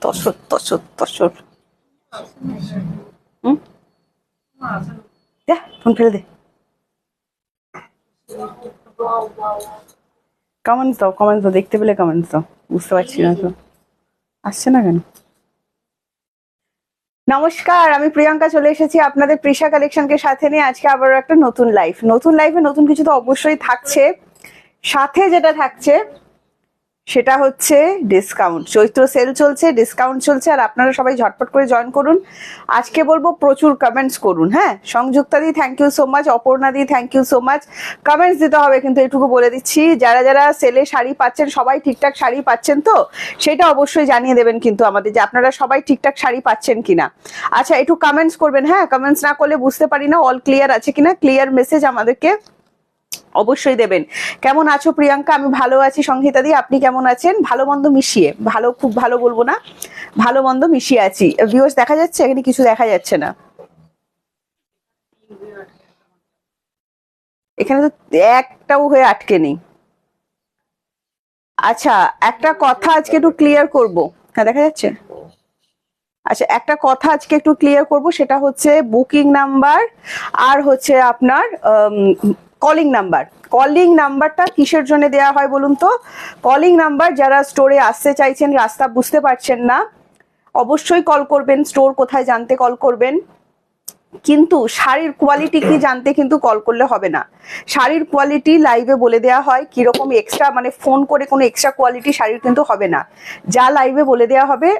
তসর তসর তসর। হুম, দে phone ফেলে দে। Comments দাও, comments দাও, দেখতে পেলে কমেন্টস দাও। বুঝতে পারছি না তো আসছে না কেন। নমস্কার, আমি প্রিয়াঙ্কা চলে এসেছি আপনাদের প্রিশা কালেকশনকে সাথে নিয়ে আজকে আবারও একটা নতুন লাইফে নতুন কিছু তো অবশ্যই থাকছে। সাথে যেটা থাকছে সেটা হচ্ছে ডিসকাউন্ট। চৈত্র সেল চলছে, ডিসকাউন্ট চলছে, আর আপনারা সবাই ঝটপট করে জয়েন করুন। আজকে বলবো প্রচুর কমেন্টস করুন। হ্যাঁ, Sanjukta di thank you so much, Aparna di thank you so much. Comments দিতে হবে কিন্তু, এটুকু বলে দিচ্ছি, যারা যারা সেলে শাড়ি পাচ্ছেন সবাই ঠিকঠাক শাড়ি পাচ্ছেন তো সেটা অবশ্যই জানিয়ে দেবেন কিন্তু আমাদের, যে আপনারা সবাই ঠিকঠাক শাড়ি পাচ্ছেন কিনা। আচ্ছা, একটু কমেন্টস করবেন। হ্যাঁ, কমেন্টস না করলে বুঝতে পারি না অল ক্লিয়ার আছে কিনা। ক্লিয়ার মেসেজ আমাদেরকে অবশ্যই দেবেন। কেমন আছো প্রিয়াঙ্কা? আমি ভালো আছি। সংহিতা দি, আপনি কেমন আছেন? ভালো মন্দ মিশিয়ে, ভালো খুব ভালো বলবো না, ভালো মন্দ মিশিয়ে আছি। ভিউয়ার্স দেখা যাচ্ছে? এখানে কিছু দেখা যাচ্ছে না, এখানে তো একটাও হয়ে আটকে নেই। আচ্ছা, একটা কথা আজকে একটু ক্লিয়ার করব। হ্যাঁ, দেখা যাচ্ছে? আচ্ছা, একটা কথা আজকে একটু ক্লিয়ার করব, সেটা হচ্ছে বুকিং নাম্বার আর হচ্ছে আপনার কলিং নাম্বার। কলিং নাম্বারটা কিসের জন্য দেওয়া হয় বলুন তো? কলিং নাম্বার, যারা স্টোরে আসতে চাইছেন, রাস্তা বুঝতে পারছেন না, অবশ্যই কল করবেন। স্টোর কোথায় জানতে কল করবেন, কিন্তু শাড়ির কোয়ালিটি কি জানতে কিন্তু কল করলে হবে না। শাড়ির কোয়ালিটি লাইভে বলে দেওয়া হয়, কিরকম এক্সট্রা মানে ফোন করে কোনো এক্সট্রা কোয়ালিটি শাড়ির কিন্তু হবে না। যা লাইভে বলে দেওয়া হবে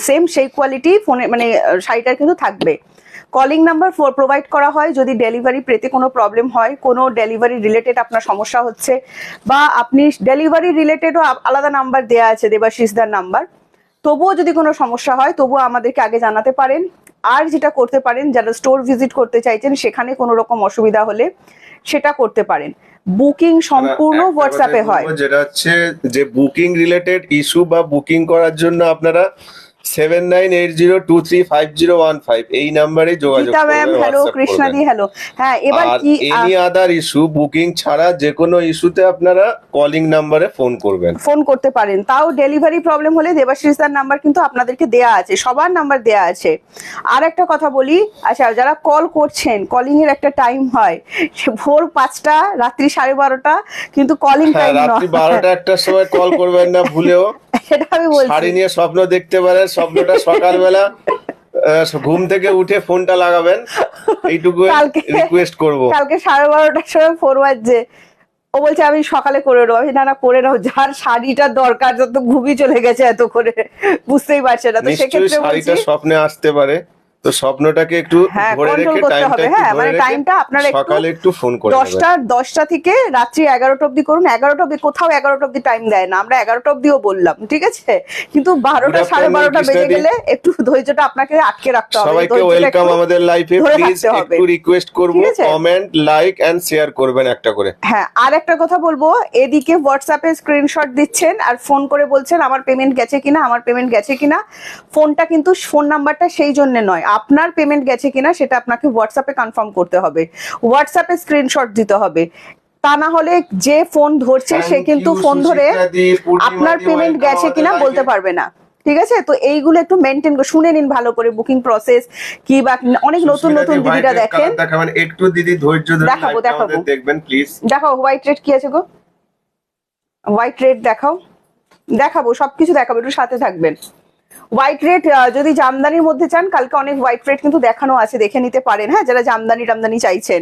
সেম সেই কোয়ালিটি ফোনে মানে শাড়িটার কিন্তু থাকবে। কলিং নাম্বার প্রোভাইড করা হয় যদি ডেলিভারি পেতে কোনো প্রবলেম হয়, কোনো ডেলিভারি রিলেটেড আপনার সমস্যা হচ্ছে, বা আপনি ডেলিভারি রিলেটেডও আলাদা নাম্বার দেওয়া আছে, দেবাশিসদার নাম্বার। তবুও যদি কোনো সমস্যা হয় তবুও আমাদেরকে আগে জানাতে পারেন। আর যেটা করতে পারেন, যারা স্টোর ভিজিট করতে চাইছেন সেখানে কোনো রকম অসুবিধা হলে সেটা করতে পারেন। বুকিং সম্পূর্ণ হোয়াটসঅ্যাপে হয়। যেটা হচ্ছে যে বুকিং রিলেটেড ইস্যু বা বুকিং করার জন্য আপনারা 7980235015 এই নাম্বারে যোগাযোগ গীতা ম্যাম করবেন। হ্যালো, কৃষ্ণা দি হ্যালো। হ্যাঁ, এবার কি এনি আদার ইস্যু বুকিং ছাড়া যে কোনো ইস্যুতে আপনারা কলিং নাম্বারে ফোন করবেন, ফোন করতে পারেন। তাও ডেলিভারি প্রবলেম হলে দেবাশিসদার নাম্বার কিন্তু আপনাদেরকে দেয়া আছে, সবার নাম্বার দেয়া আছে। আর একটা কথা বলি, আচ্ছা যারা কল করছেন, কলিং এর একটা টাইম হয়, ভোর 5টা, রাত্রি 12:30, কিন্তু কলিং টাইম নয়। রাত্রি 12টা 1টার সময় কল করবেন না ভুলেও। সেটা আমি বলছি। শাড়ি নিয়ে স্বপ্ন দেখতে পারেন, স্বপ্নটা সকালবেলা ঘুম থেকে উঠে ফোনটা লাগাবেন, এইটুকু রিকোয়েস্ট করব। কালকে 12:30টার সময় ফোন বাজছে, ও বলছে আমি সকালে করে নেবো। আমি না করে নাও, যার শাড়িটার দরকার যত ঘুমিয়ে চলে গেছে এত করে, বুঝতেই পারছে না। তো সেক্ষেত্রে শাড়িটা স্বপ্নে আসতে পারে, তো স্বপ্নটাকে একটু ধরে রেখে টাইমটা আপনারা সকালে একটু ফোন করে 10টা থেকে রাত্রি 11টা অবধি করুন। 11টা অবধি, কোথাও 11টা অবধি টাইম দেয় না, আমরা 11টা অবধিও বললাম, ঠিক আছে, কিন্তু 12টা 12:30 বেজে গেলে একটু ধৈর্যটা আপনাকে আটকে রাখতে হবে। সবাইকে ওয়েলকাম আমাদের লাইভে। প্লিজ একটু রিকোয়েস্ট করব, কমেন্ট লাইক এন্ড শেয়ার করবেন একটা করে। হ্যাঁ, আর একটা কথা বলবো, এদিকে হোয়াটসঅ্যাপে স্ক্রিনশট দিচ্ছেন আর ফোন করে বলছেন আমার পেমেন্ট গেছে কিনা, আমার পেমেন্ট গেছে কিনা। ফোনটা কিন্তু, ফোন নাম্বারটা সেই জন্য নয়, আপনার পেমেন্ট গেছে কিনা সেটা আপনাকে হোয়াটসঅ্যাপে কনফার্ম করতে হবে, হোয়াটসঅ্যাপে স্ক্রিনশট দিতে হবে। তা না হলে যে ফোন ধরছে সে কিন্তু ফোন ধরে আপনার পেমেন্ট গেছে কিনা বলতে পারবে না, ঠিক আছে? তো এইগুলো একটু মেনটেন করে শুনে নিন ভালো করে, বুকিং প্রসেস কি, বা অনেক নতুন নতুন দিদিরা দেখেন। একটু দিদি ধৈর্য ধরে দেখাবো, দেখবেন প্লিজ। দেখাও হোয়াইট রেড কি আছে গো, হোয়াইট রেড দেখাও, দেখাবো সবকিছু দেখাবো, একটু সাথে থাকবেন। হোয়াইট রেড যদি জামদানির মধ্যে চান, কালকে অনেক হোয়াইট রেড কিন্তু দেখানো আছে, দেখে নিতে পারেন। হ্যাঁ, যারা জামদানি টামদানি চাইছেন।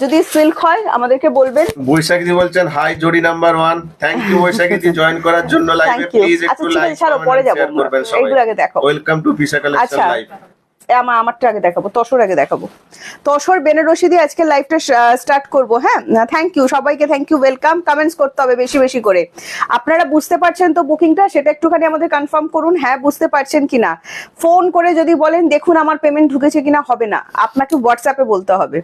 যদি সিল্ক হয় আমাদেরকে বলবেন। বৈশাখী দি বলছেন হাই জোড়ি নাম্বার 1, থ্যাংক ইউ বৈশাখী দি জয়েন করার জন্য লাইভে। প্লিজ একটু লাইক পরে যাব, এইগুলো আগে দেখাবো। Welcome to Prisha collection live. আমারটা আগে দেখাবো, তসর আগে দেখাবো। তসর বেনারসি দিয়ে আজকে লাইভটা স্টার্ট করব। হ্যাঁ, থ্যাংক ইউ সবাইকে, থ্যাংক ইউ, ওয়েলকাম। কমেন্টস করতে হবে বেশি বেশি করে। আপনারা বুঝতে পারছেন তো বুকিংটা, সেটা একটুখানি আমাদের কনফার্ম করুন। হ্যাঁ, বুঝতে পারছেন কিনা। ফোন করে যদি বলেন দেখুন আমার পেমেন্ট ঢুকেছে কিনা, হবে না, আপনাকে হোয়াটসঅ্যাপে বলতে হবে।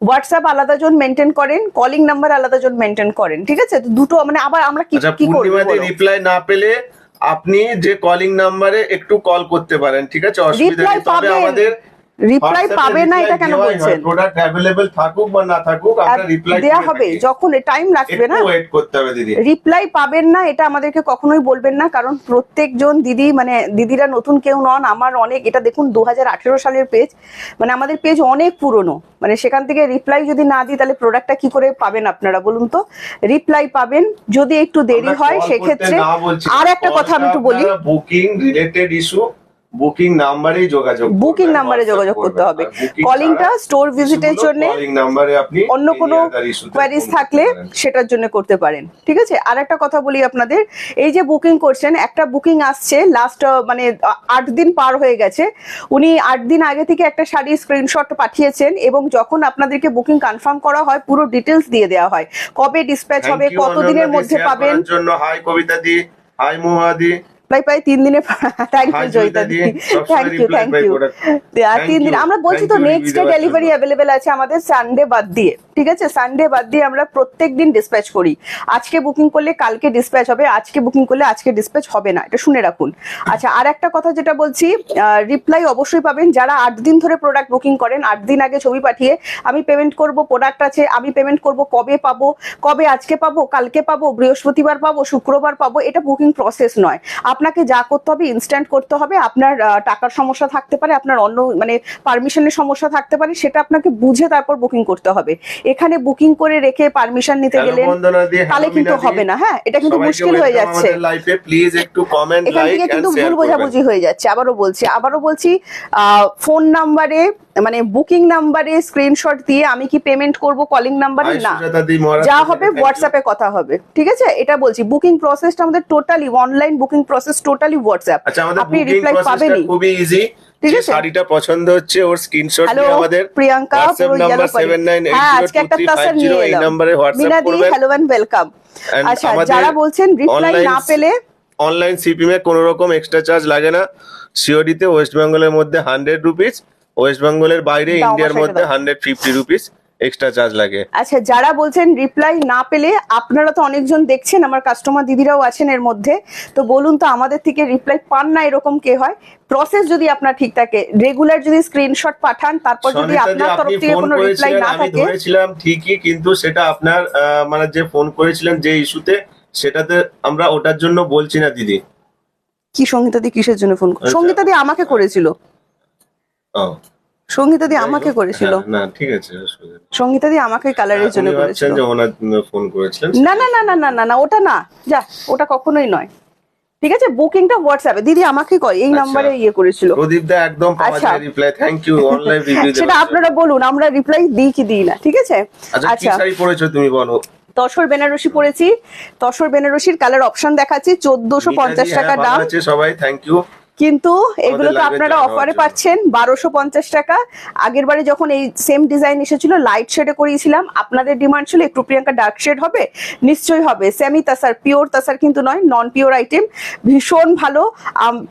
হোয়াটসঅ্যাপ আলাদা জন মেনটেন করেন, কলিং নাম্বার আলাদা জন মেনটেন করেন, ঠিক আছে? তো দুটো মানে আবার আমরা কি করব, রিপ্লাই না পেলে আপনি যে কলিং নাম্বারে একটু কল করতে পারেন, ঠিক আছে? অসুবিধা নেই, তবে আমাদের রিপ্লাই পাবে না এটা কেন বলছেন? প্রোডাক্ট अवेलेबल থাকুক বা না থাকুক আমরা রিপ্লাই দেয়া হবে, যখন টাইম লাগবে না ওয়েট করতে হবে দিদি। রিপ্লাই পাবেন না এটা আমাদেরকে কখনোই বলবেন না, কারণ প্রত্যেকজন দিদি মানে দিদিরা নতুন কেউ নন, আমার অনেক, এটা দেখুন 2018 সালের পেজ, মানে আমাদের পেজ অনেক পুরনো, মানে সেখান থেকে রিপ্লাই যদি না দিই তাহলে প্রোডাক্টটা কি করে পাবেন আপনারা বলুন তো? রিপ্লাই পাবেন যদি একটু দেরি হয় সেক্ষেত্রে। আর একটা কথা আমি একটু বলি, বুকিং রিলেটেড ইস্যু বুকিং নাম্বারেই যোগাযোগ, বুকিং নাম্বারে যোগাযোগ করতে হবে। কলিংটা স্টোর ভিজিটের জন্য, কলিং নাম্বারে আপনি অন্য কোনো কোয়ারিজ থাকলে সেটার জন্য করতে পারেন, ঠিক আছে? আর একটা কথা বলি আপনাদের, এই যে বুকিং করছেন, একটা বুকিং আসছে লাস্ট মানে 8 দিন পার হয়ে গেছে, উনি 8 দিন আগে থেকে একটা শাড়ির স্ক্রিনশট পাঠিয়েছেন এবং যখন আপনাদেরকে বুকিং কনফার্ম করা হয় পুরো ডিটেলস দিয়ে দেওয়া হয়, কবে ডিসপ্যাচ হবে, কতদিনের মধ্যে পাবেন। জন্য হাই কবিতা দি, হাই মোহাদি, প্রায় 3 দিনে। থ্যাংক ইউ জয়িতা দি, থ্যাংক ইউ 3 দিন। আমরা বলছি তো নেক্সট ডে ডেলিভারি অ্যাভেলেবেল আছে আমাদের, সানডে বাদ দিয়ে, ঠিক আছে? সানডে বাদ দিয়ে আমরা প্রত্যেকদিন ডিসপ্যাচ করি। আজকে বুকিং করলে কালকে ডিসপ্যাচ হবে, আজকে বুকিং করলে আজকে ডিসপ্যাচ হবে না, এটা শুনে রাখুন। আচ্ছা, আর একটা কথা যেটা বলছি, রিপ্লাই অবশ্যই পাবেন যারা 8 দিন ধরে প্রোডাক্ট বুকিং করেন। 8 দিন আগে ছবি পাঠিয়ে আমি পেমেন্ট করব, প্রোডাক্ট আছে আমি পেমেন্ট করব, কবে পাবো, কবে আজকে পাবো, কালকে পাবো, বৃহস্পতিবার পাবো, শুক্রবার পাবো, এটা বুকিং প্রসেস নয়। আপনাকে যা করতে হবে ইনস্ট্যান্ট করতে হবে। আপনার টাকার সমস্যা থাকতে পারে, আপনার অন্য মানে পারমিশনের সমস্যা থাকতে পারে, সেটা আপনাকে বুঝে তারপর বুকিং করতে হবে। এখানে বুকিং করে রেখে পারমিশন নিতে গেলে তাহলে কিন্তু হবে না। হ্যাঁ, এটা কিন্তু মুশকিল হয়ে যাচ্ছে, প্লিজ একটু কমেন্ট এখান থেকে কিন্তু ভুল বোঝাবুঝি হয়ে যাচ্ছে। আবারও বলছি ফোন নাম্বারে মানে বুকিং নাম্বারে স্ক্রিনশট দিয়ে আমি কি পেমেন্ট করব কলিং নাম্বারে না, যা হবে হোয়াটসঅ্যাপে কথা হবে, ঠিক আছে? এটা বলছি, বুকিং প্রসেসটা আমাদের totally online, booking process totally WhatsApp. আপনি রিপ্লাই পাবেনই, খুবই ইজি। ঠিক আছে? শাড়িটা পছন্দ হচ্ছে ওর স্ক্রিনশট নিয়ে আমাদের প্রিয়াঙ্কা পুরো ইয়েলো করে, হ্যাঁ আজকে একটা টাসার নিয়ে এলাম, এই নম্বরে হোয়াটসঅ্যাপ করবেন। Hello and welcome. আচ্ছা, যারা বলছেন রিপ্লাই না পেলে, অনলাইন সিপিএম এ কোনো রকম এক্সট্রা চার্জ লাগে না। সিওডি তে ওয়েস্ট বেঙ্গলের মধ্যে 100 রুপিস, ওয়েস্ট বেঙ্গলের বাইরে ইন্ডিয়ার মধ্যে 150 রুপিস এক্সট্রা চার্জ লাগে। আচ্ছা, যারা বলছেন রিপ্লাই না পেলে, আপনারা তো অনেকজন দেখছেন, আমার কাস্টমার দিদিরাও আছেন এর মধ্যে, তো বলুন তো আমাদের থেকে রিপ্লাই পান না এরকম কে হয়? প্রসেস যদি আপনার ঠিক থাকে, রেগুলার যদি স্ক্রিনশট পাঠান, তারপর যদি আপনার তরফ থেকে কোনো রিপ্লাই না থাকে, আমি ধরেছিলাম ঠিকই, কিন্তু সেটা আপনার মানে যে ফোন করেছিলেন যে ইস্যুতে, সেটাতে আমরা ওটার জন্য বলছি না দিদি। কি সঙ্গীতা দি কিসের জন্য ফোন? সঙ্গীতা দি আমাকে করেছিল, সঙ্গীতা দি আমাকে করেছিল। না ঠিক আছে, সঙ্গীতা দি আমাকে কালারের জন্য করেছিল। ফোন করেছিলেন? না না না না না না না, ওটা না, যা, ওটা কখনোই নয়, ঠিক আছে? বুকিংটা হোয়াটসঅ্যাপে দিদি আমাকে কয়, এই নাম্বারে ইয়ে করেছিল প্রদীপ দা, একদম পাওয়া যায় reply. Thank you. Online review সেটা আপনারা বলুন, আমরা রিপ্লাই দিই কি দিই না, ঠিক আছে? আচ্ছা, কি শাড়ি পরেছো তুমি বলো? তসর বেনারসি পরেছি, তসর বেনারসির কালার অপশন দেখাচ্ছি, 1450 টাকা দাম। সবাই থ্যাংক ইউ। কিন্তু এগুলো তো আপনারা অফারে পাচ্ছেন 1250 টাকা। আগের বারে যখন এই সেম ডিজাইন এসেছিল লাইট শেডে করিয়েছিলাম, আপনাদের ডিমান্ড ছিল একটু প্রিয়াঙ্কা ডার্ক শেড হবে, নিশ্চয়ই হবে। সেমি তাসার, পিওর তাসার কিন্তু নয়, নন পিওর আইটেম, ভীষণ ভালো,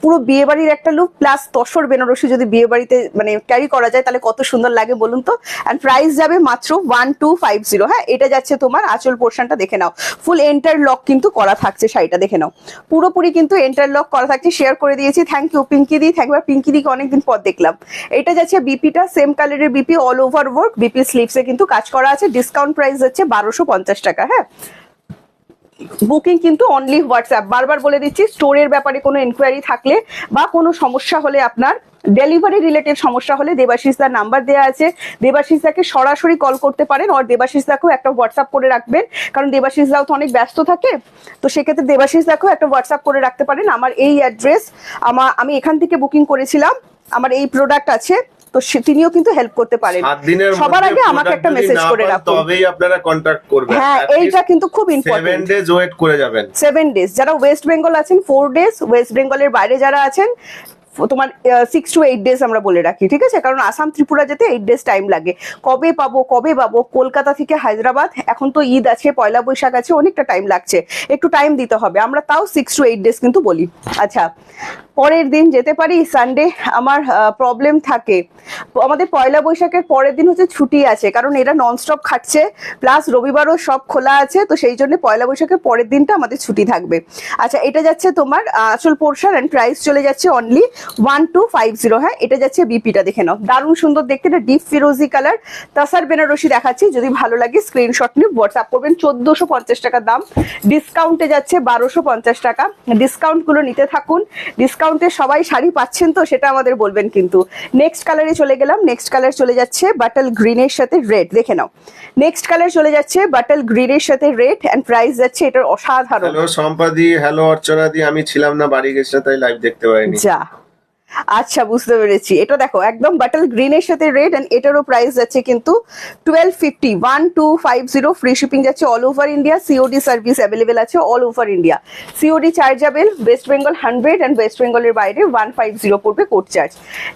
পুরো বিয়ে বাড়ির একটা লুক। প্লাস তসর বেনারসি যদি বিয়ে বাড়িতে মানে ক্যারি করা যায় তাহলে কত সুন্দর লাগে বলুন তো। এন্ড প্রাইস যাবে মাত্র 1250। হ্যাঁ, এটা যাচ্ছে তোমার আঁচল পোর্শনটা, দেখে নাও, ফুল এন্টার লক কিন্তু করা থাকছে শাড়িটা, দেখে নাও, পুরোপুরি কিন্তু এন্টার লক করা থাকছে। শেয়ার করে দিয়েছি, thank you Pinky di, thank you. Pinky দিকে অনেকদিন পর দেখলাম। এটা যাচ্ছে বিপিটা, সেম কালারের BP, all over work, BP স্লিভসে কিন্তু কাজ করা আছে। ডিসকাউন্ট প্রাইস যাচ্ছে 1250 টাকা। হ্যাঁ, বুকিং কিন্তু অনলি হোয়াটসঅ্যাপ। বারবার বলে দিচ্ছি, স্টোরের ব্যাপারে কোনো ইনকোয়ারি থাকলে বা কোনো সমস্যা হলে, আপনার ডেলিভারি রিলেটেড সমস্যা হলে দেবাশিস দার নাম্বার দেওয়া আছে, দেবাশিস দাকে সরাসরি কল করতে পারেন। আর দেবাশিস দাকেও একটা হোয়াটসঅ্যাপ করে রাখবেন, কারণ দেবাশিস দাও তো অনেক ব্যস্ত থাকে, তো সেক্ষেত্রে দেবাশিস দাকেও একটা হোয়াটসঅ্যাপ করে রাখতে পারেন। আমার এই অ্যাড্রেস, আমি এখান থেকে বুকিং করেছিলাম, আমার এই প্রোডাক্ট আছে, তো তিনিও কিন্তু হেল্প করতে পারেন। সবার আগে আমাকে একটা মেসেজ করে রাখুন, তবেই আপনারা কন্টাক্ট করবেন। হ্যাঁ, এইটা কিন্তু খুব ইম্পর্টেন্ট। 7 ডেজ ওয়েট করে যাবেন। 7 ডেজ। যারা ওয়েস্ট বেঙ্গল আছেন 4 ডেজ, ওয়েস্ট বেঙ্গলের বাইরে যারা আছেন তোমার 6 to 8 ডেজ আমরা বলে রাখি, ঠিক আছে? কারণ আসাম ত্রিপুরা যেতে 8 ডেজ টাইম লাগে। কবে পাবো কলকাতা থেকে হায়দ্রাবাদ, এখন তো ঈদ আছে, পয়লা বৈশাখ আছে, অনেকটা টাইম লাগছে, একটু টাইম দিতে হবে। আমরা তাও 6 to 8 ডেজ কিন্তু বলি। আচ্ছা, পরের দিন যেতে পারি, সানডে আমার প্রবলেম থাকে। আমাদের পয়লা বৈশাখের পরের দিন হচ্ছে ছুটি আছে, কারণ এরা ননস্টপ খাটছে, প্লাস রবিবারও সব খোলা আছে, তো সেই জন্য পয়লা বৈশাখের পরের দিনটা আমাদের ছুটি থাকবে। আচ্ছা, এটা যাচ্ছে তোমার আসল পোর্শন এন্ড প্রাইস চলে যাচ্ছে অনলি 1250। হ্যাঁ, এটা যাচ্ছে বিপিটা, দেখে নাও, দারুণ সুন্দর দেখতে, এটা ডিপ ফিরোজি কালার, তাসার বেনারসি দেখাচ্ছি, যদি ভালো লাগে স্ক্রিনশট নিয়ে হোয়াটসঅ্যাপ করবেন। 1450 টাকা দাম, ডিসকাউন্টে যাচ্ছে 1250 টাকা। ডিসকাউন্ট গুলো নিতে থাকুন, ডিসকাউন্টে সবাই শাড়ি পাচ্ছেন তো সেটা আমাদের বলবেন কিন্তু। নেক্সট কালারে চলে গেলাম, নেক্সট কালার চলে যাচ্ছে বাটল গ্রিনের সাথে রেড, দেখে নাও, নেক্সট কালার চলে যাচ্ছে বাটল গ্রিনের সাথে রেড এন্ড প্রাইস যাচ্ছে এটার অসাধারণ। হ্যালো সম্পাদি, হ্যালো অর্চনা দি, আমি ছিলাম না, বাড়ি গেছিলাম, তাই লাইভ দেখতে পাইনি। যা, আচ্ছা বুঝতে পেরেছি। এটা দেখো একদম বাটল গ্রিনের সাথে রেড এন্ড এটারও প্রাইস যাচ্ছে কিন্তু 1250, 1250, ফ্রি শিপিং যাচ্ছে all over India, COD service available আছে all over India, COD chargeable, West Bengal 100 and West বেঙ্গলের বাইরে 150 পড়বে কোড চার্জ।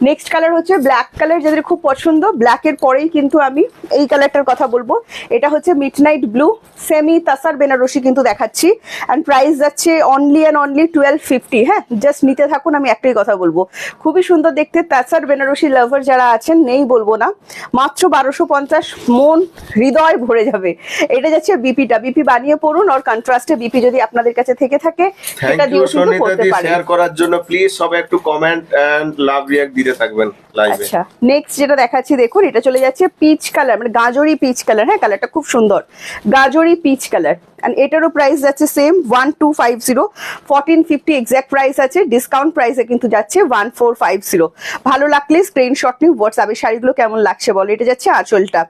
নেক্সট কালার হচ্ছে ব্ল্যাক কালার, যাদের খুব পছন্দ, ব্ল্যাকের পরেই কিন্তু আমি এই কালারটার কথা বলবো। এটা হচ্ছে মিডনাইট ব্লু, সেমি তাসার বেনারসি কিন্তু দেখাচ্ছি, এন্ড প্রাইস যাচ্ছে অনলি অ্যান্ড অনলি 1250। হ্যাঁ, জাস্ট নিতে থাকুন, আমি একটাই কথা বলবো, খুবই সুন্দর দেখতে, তাসার বেনারসি লাভার যারা আছেন নেই বলবো না, মাত্র 1250, মন হৃদয় ভরে যাবে। এটা যাচ্ছে বিপিটা, বিপি বানিয়ে পড়ুন, আর কন্ট্রাস্টে বিপি যদি আপনাদের কাছে থেকে থাকে সেটা থ্যাংক ইউ দিয়েও কিন্তু সনিতা করতে দি পারেন। শেয়ার করার জন্য। প্লিজ সবাই একটু কমেন্ট এন্ড লাভ রিঅ্যাক্ট দিতে থাকবেন লাইভে। আচ্ছা, নেক্সট যেটা দেখাচ্ছি দেখুন, এটা চলে যাচ্ছে পিচ কালার, মানে গাজরি পিচ কালার। হ্যাঁ, কালারটা খুব সুন্দর, গাজরি পিচ কালার, এন্ড এটারও প্রাইস যাচ্ছে সেম 1250, 1450 এক্সাক্ট প্রাইস আছে, ডিসকাউন্ট প্রাইসে কিন্তু যাচ্ছে 1450। ভালো লাগলে স্ক্রিনশট নিয়ে হোয়াটসঅ্যাপে শাড়িগুলো কেমন লাগছে বলো। এটা যাচ্ছে আঁচলটা,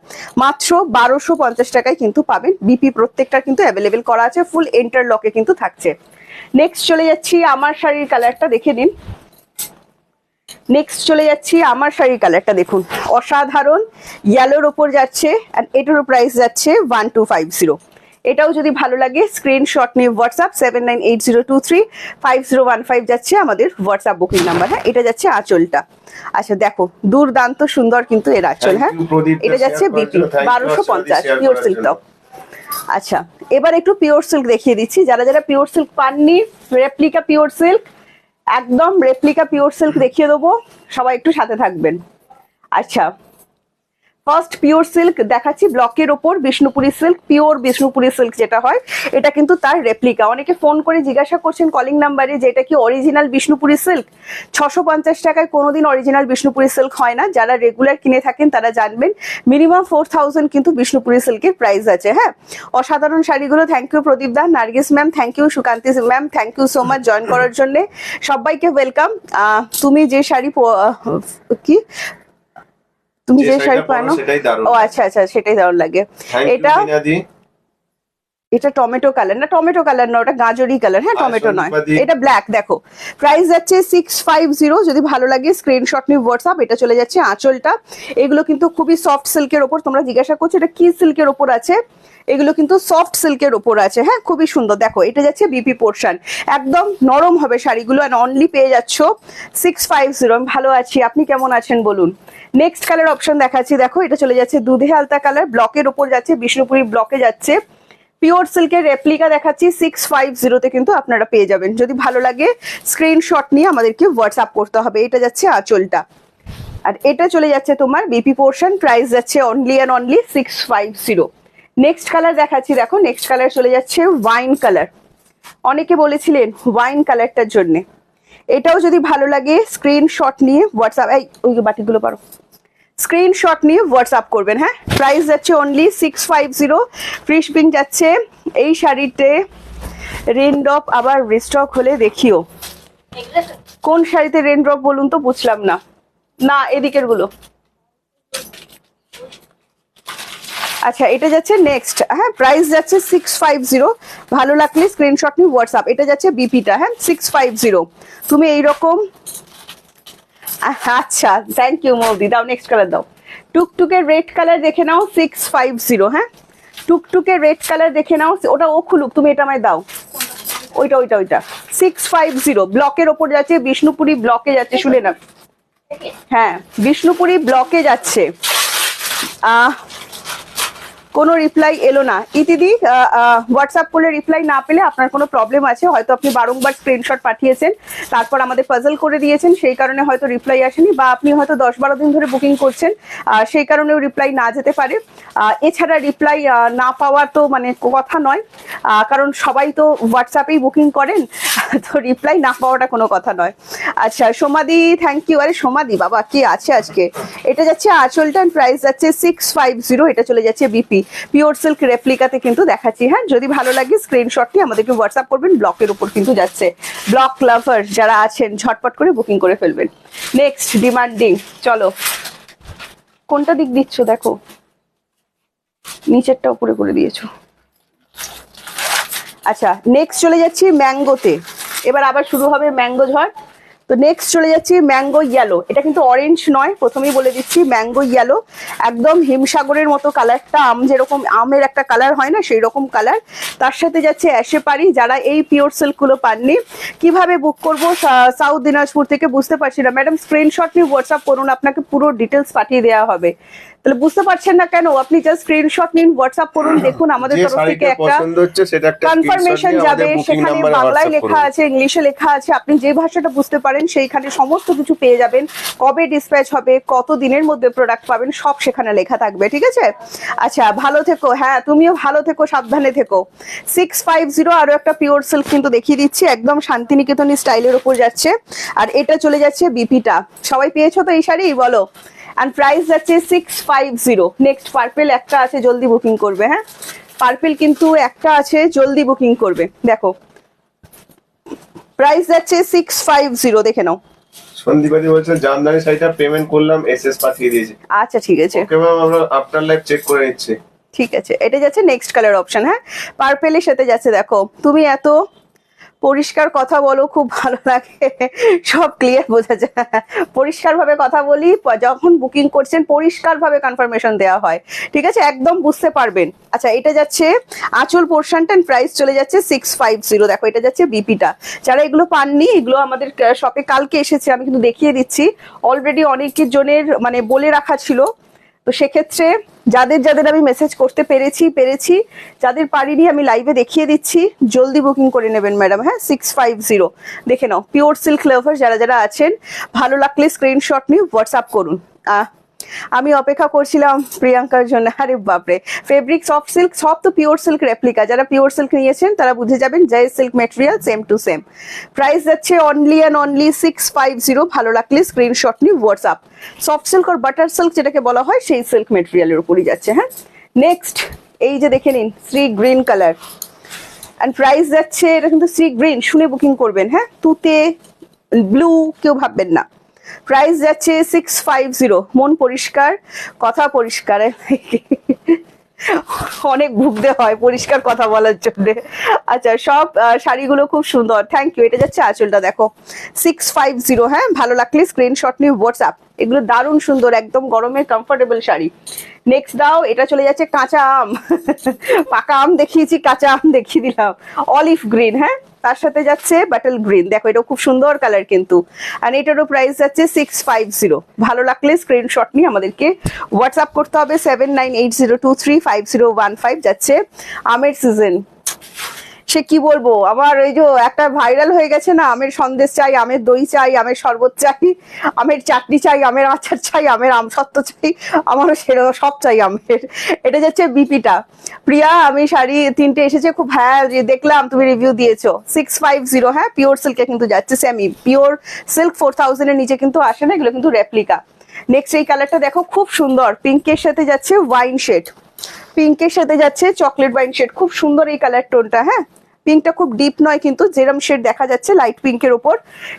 মাত্র 1250 টাকায় কিন্তু পাবেন। বিপি প্রত্যেকটা কিন্তু অ্যাভেলেবেল করা আছে, ফুল ইন্টারলকে কিন্তু থাকছে। নেক্সট চলে যাচ্ছি আমার শাড়ির কালারটা দেখে নিন, নেক্সট চলে যাচ্ছি আমার শাড়ির কালারটা দেখুন, অসাধারণ ইয়েলোর ওপর যাচ্ছে, আর এটারও প্রাইস যাচ্ছে 1250। এটাও যদি ভালো লাগে স্ক্রিনশট নিয়ে হোয়াটসঅ্যাপ 7980235015 যাচ্ছে আমাদের হোয়াটসঅ্যাপ বুকিং নাম্বার। হ্যাঁ, এটা যাচ্ছে আঁচলটা। আচ্ছা দেখো, দুর্দান্ত সুন্দর কিন্তু এর আঁচল। হ্যাঁ, এটা যাচ্ছে বিপি 1250 পিওর সিল্ক দাও। আচ্ছা, এবার একটু পিওর সিল্ক দেখিয়ে দিচ্ছি, যারা যারা পিওর সিল্ক পাননি, রেপ্লিকা পিওর সিল্ক, একদম রেপ্লিকা পিওর সিল্ক দেখিয়ে দেবো, সবাই একটু সাথে থাকবেন। আচ্ছা, ফার্স্ট পিওর সিল্ক দেখাচ্ছি, ব্লকের ওপর Bishnupuri silk, pure Bishnupuri silk যেটা হয় এটা কিন্তু তার রেপ্লিকা। অনেকে ফোন করে জিজ্ঞাসা করছেন কলিং নাম্বারে যে এটা কি অরিজিনাল বিষ্ণুপুরি সিল্ক। 650 টাকায় কোনোদিন অরিজিনাল বিষ্ণুপুরি সিল্ক হয় না, যারা রেগুলার কিনে থাকেন তারা জানবেন। মিনিমাম 4000 কিন্তু বিষ্ণুপুরি সিল্কের প্রাইস আছে। হ্যাঁ, অসাধারণ শাড়িগুলো। Thank you Pradip da, Nargis ma'am thank you, Sukanti ma'am thank you so much join করার জন্য, সবাইকে ওয়েলকাম। তুমি যে শাড়ি কি তুমি যে শাড়ি পানো, ও আচ্ছা আচ্ছা, সেটাই দারুণ লাগে। এটা এটা টমেটো কালার না, টমেটো কালার না, ওটা গাজরি কালার। হ্যাঁ, টমেটো নয়, এটা ব্ল্যাক। দেখো প্রাইস যাচ্ছে 650, যদি ভালো লাগে স্ক্রিনশট নিয়ে হোয়াটসঅ্যাপ। এটা চলে যাচ্ছে আঁচলটা, এগুলো কিন্তু খুবই সফট সিল্কের ওপর, তোমরা জিজ্ঞাসা করছো এটা কি সিল্কের ওপর আছে, এগুলো কিন্তু সফট সিল্কের ওপর আছে। হ্যাঁ, খুবই সুন্দর। দেখো এটা যাচ্ছে বিপি পোর্শন, একদম নরম হবে শাড়িগুলো, আর অনলি পেয়ে যাচ্ছ 650। আমি ভালো আছি, আপনি কেমন আছেন বলুন। নেক্সট কালার অপশন দেখাচ্ছি, দেখো এটা চলে যাচ্ছে দুধে আলতা কালার, ব্লকের ওপর যাচ্ছে, বিষ্ণুপুরি ব্লকে যাচ্ছে, পিওর সিল্কের রেপ্লিকা দেখাচ্ছি 650-তে কিন্তু আপনারা পেয়ে যাবেন। যদি ভালো লাগে স্ক্রিনশট নিয়ে আমাদেরকে হোয়াটসঅ্যাপ করতে হবে। এটা যাচ্ছে আঁচলটা, আর এটা চলে যাচ্ছে তোমার বিপি পোর্শন, প্রাইস যাচ্ছে only and only 650। Next colour দেখাচ্ছি, দেখো নেক্সট কালার চলে যাচ্ছে ওয়াইন কালার। অনেকে বলেছিলেন ওয়াইন কালারটার জন্য, এটাও যদি ভালো লাগে স্ক্রিনশট নিয়ে হোয়াটসঅ্যাপ, এই ওই বাটিগুলো পারো, স্ক্রিনশট নিয়ে হোয়াটসঅ্যাপ করবেন। হ্যাঁ, প্রাইস যাচ্ছে অনলি 650, ফ্রি শিপিং যাচ্ছে। এই শাড়িতে রেনড্রপ আবার রিস্টক হলে দেখিও, কোন শাড়িতে রেনড্রপ বলুন তো, বুঝলাম না। না, এদিকের গুলো। আচ্ছা, এটা যাচ্ছে নেক্সট। হ্যাঁ, প্রাইস যাচ্ছে 650, ভালো লাগলে স্ক্রিনশট নিয়ে হোয়াটসঅ্যাপ। এটা যাচ্ছে বিপিটা। হ্যাঁ, 650। তুমি এইরকম, আচ্ছা থ্যাংক ইউ মৌদি, দাও নেক্সট কালার দাও। টুকটুকে রেড কালার দেখে নাও 650। হ্যাঁ, টুকটুকে রেড কালার দেখে নাও, ওটা ও খুলুক, তুমি এটা আমায় দাও, ওইটা ওইটা ওইটা 650, ব্লকের ওপর যাচ্ছে, বিষ্ণুপুরি ব্লকে যাচ্ছে, শুনে না। হ্যাঁ, বিষ্ণুপুরি ব্লকে যাচ্ছে। কোনো রিপ্লাই এলো না। ইতিদি হোয়াটসঅ্যাপ করলে রিপ্লাই না পেলে আপনার কোনো প্রবলেম আছে, হয়তো আপনি বারংবার স্ক্রিনশট পাঠিয়েছেন, তারপর আমাদের পাজল করে দিয়েছেন, সেই কারণে হয়তো রিপ্লাই আসেনি, বা আপনি হয়তো 10-12 দিন ধরে বুকিং করছেন, সেই কারণেও রিপ্লাই না যেতে পারে। এছাড়া রিপ্লাই না পাওয়ার তো মানে কথা নয়, কারণ সবাই তো হোয়াটসঅ্যাপেই বুকিং করেন, তো রিপ্লাই না পাওয়াটা কোনো কথা নয়। আচ্ছা সোমাদি, থ্যাংক ইউ। আরে সোমাদি বাবা কি আছে আজকে। এটা যাচ্ছে আঁচলটা, প্রাইস যাচ্ছে 650, এটা চলে যাচ্ছে বিপি পিওর সিল্ক রেপ্লিকাতে কিন্তু দেখাচ্ছি। হ্যাঁ, যদি ভালো লাগে স্ক্রিনশটটি আমাদেরকে হোয়াটসঅ্যাপ করবেন, ব্লকের উপর কিন্তু যাচ্ছে। ব্লক লাভার যারা আছেন ঝটপট করে বুকিং করে ফেলবেন। নেক্সট ডিমান্ডিং, চলো কোনটা দিক দিচ্ছ দেখো, নিচেরটা উপরে করে দিয়েছো। আচ্ছা নেক্সট চলে যাচ্ছি ম্যাঙ্গোতে, এবার আবার শুরু হবে ম্যাঙ্গো ঝড়। তো নেক্সট চলে যাচ্ছি ম্যাঙ্গো ইয়েলো, এটা কিন্তু অরেঞ্জ নয়, প্রথমেই বলে দিচ্ছি ম্যাঙ্গো ইয়েলো, একদম হিমসাগরের মতো কালারটা, যেরকম আমের একটা কালার হয় না সেই রকম কালার। তার সাথে যাচ্ছে অ্যাশে পারি। যারা এই পিওর সিল্কগুলো পাননি, কিভাবে বুক করবো সাউথ দিনাজপুর থেকে বুঝতে পারছি না ম্যাডাম, স্ক্রিনশট নিয়ে হোয়াটসঅ্যাপ করুন, আপনাকে পুরো ডিটেলস পাঠিয়ে দেওয়া হবে। তাহলে বুঝতে পারছেন না কেন, আপনি জাস্ট স্ক্রিনশট নিন, হোয়াটসঅ্যাপ করুন, দেখুন আমাদের তরফ থেকে একটা কনফার্মেশন যাবে, সেখানে বাংলায় লেখা আছে, ইংলিশে লেখা আছে, আপনি যে ভাষাটা বুঝতে পারেন সেইখানে সমস্ত কিছু পেয়ে যাবেন, কবে ডিসপ্যাচ হবে, কত দিনের মধ্যে প্রোডাক্ট পাবেন, সব সেখানে লেখা থাকবে, ঠিক আছে। আচ্ছা ভালো থেকো, হ্যাঁ তুমিও ভালো থেকো, সাবধানে থেকো। 650 আরো একটা পিওর সিল্ক কিন্তু দেখিয়ে দিচ্ছি, একদম শান্তিনিকেতনী স্টাইলের উপর যাচ্ছে, আর এটা চলে যাচ্ছে বিপিটা। সবাই পেয়েছো তো এই শাড়ি, বলো। এন্ড প্রাইস যাচ্ছে 650। নেক্সট পার্পল একটা আছে, জলদি বুকিং করবে। হ্যাঁ পার্পল কিন্তু একটা আছে, জলদি বুকিং করবে। দেখো প্রাইস যাচ্ছে 650, দেখে নাও। সন্দীপাদি বলছেন জামদানি শাড়িটা পেমেন্ট করলাম, এসএস পাঠিয়ে দিয়েছি। আচ্ছা ঠিক আছে, ওকে ম্যাম, আমরা আফটার লাইভ চেক করে নিচ্ছি। ঠিক আছে, এটা যাচ্ছে নেক্সট কালার অপশন। হ্যাঁ পার্পেলের সাথে যাচ্ছে, দেখো তুমি এত পরিষ্কার কথা বলো, খুব ভালো লাগে, সব ক্লিয়ার বোঝা যায়, পরিষ্কার ভাবে কথা বলি, যখন বুকিং করছেন পরিষ্কার ভাবে কনফার্মেশন দেওয়া হয়, ঠিক আছে, একদম বুঝতে পারবেন। আচ্ছা এটা যাচ্ছে আঁচল পোর্শনটা, প্রাইস চলে যাচ্ছে 650। দেখো এটা যাচ্ছে বিপিটা। যারা এগুলো পাননি, এগুলো আমাদের শপে কালকে এসেছে, আমি কিন্তু দেখিয়ে দিচ্ছি, অলরেডি অনেকের জনের মানে বলে রাখা ছিল, তো সেক্ষেত্রে যাদের যাদের আমি মেসেজ করতে পেরেছি, যাদের পারিনি আমি লাইভে দেখিয়ে দিচ্ছি, জলদি বুকিং করে নেবেন ম্যাডাম। হ্যাঁ 650 দেখে নাও, পিওর সিল্ক লাভার যারা যারা আছেন, ভালো লাগলে স্ক্রিনশট নিয়ে হোয়াটসঅ্যাপ করুন। আমি অপেক্ষা করছিলাম প্রিয়াঙ্কার জন্য। আরে বাপরে, ফেব্রিক সফট সিল্ক সব তো পিওর সিল্ক রেপ্লিকা, যারা পিওর সিল্ক নিয়েছেন তারা বুঝে যাবেন, Joy silk material same to same. Price যাচ্ছে অনলি অ্যান্ড অনলি 650, ভালো লাগলে স্ক্রিনশট নিয়ে হোয়াটসঅ্যাপ। সফট সিল্ক আর বাটার সিল্ক যেটাকে বলা হয়, সেই সিল্ক মেটেরিয়ালের উপরই যাচ্ছে। হ্যাঁ নেক্সট এই যে দেখে নিন, sea green colour, and price যাচ্ছে, এটা কিন্তু সি গ্রিন, শুনে বুকিং করবেন। হ্যাঁ তুতে ব্লু কেউ ভাববেন না। প্রাইস যাচ্ছে 650, মন পরিষ্কার কথা পরিষ্কার, অনেক ভুগতে হয় পরিষ্কার কথা বলার জন্য। আচ্ছা সব শাড়িগুলো খুব সুন্দর, থ্যাংক ইউ। এটা যাচ্ছে আঁচলটা, দেখো 650। হ্যাঁ ভালো লাগলে স্ক্রিনশট নিয়ে হোয়াটসঅ্যাপ, এগুলো দারুণ সুন্দর, একদম গরমের কমফোর্টেবল শাড়ি। নেক্সট দাও, এটা চলে যাচ্ছে কাঁচা আম, পাকা আম দেখিয়েছি, কাঁচা আম দেখিয়ে দিলাম, অলিভ গ্রিন। হ্যাঁ তার সাথে যাচ্ছে বাটল গ্রিন, দেখো এটা খুব সুন্দর কালার কিন্তু, আর এটারও প্রাইস যাচ্ছে 650। ভালো লাগলে স্ক্রিনশট নিয়ে আমাদেরকে হোয়াটসঅ্যাপ করতে হবে, 7980235015। যাচ্ছে আমের সিজন, সে কি বলবো, আমার ওই যে একটা ভাইরাল হয়ে গেছে না, আমের সন্দেশ চাই, আমের দই চাই, আমের শরবত চাই, আমের চাটনি চাই, আমের আচার চাই, আমের আমসত্ত্ব চাই, আমারও সেরকম সব চাই আমের। এটা যাচ্ছে বিপিটা। প্রিয়া আমি শাড়ি 3টে এসেছে খুব, হ্যাঁ দেখলাম তুমি রিভিউ দিয়েছো। 650। হ্যাঁ পিওর সিল্কে কিন্তু যাচ্ছে, সেমি পিওর সিল্ক 4000 এর নিচে কিন্তু আসে না, এগুলো কিন্তু রেপ্লিকা। নেক্সট এই কালারটা দেখো, খুব সুন্দর, পিঙ্কের সাথে যাচ্ছে ওয়াইন শেড, পিঙ্কের সাথে যাচ্ছে চকলেট ওয়াইন শেড, খুব সুন্দর এই কালার টোনটা। হ্যাঁ পিঙ্কটা খুব ডিপ নয় কিন্তু, যেরকম শেড দেখা যাচ্ছে লাইট পিঙ্কের ওপর,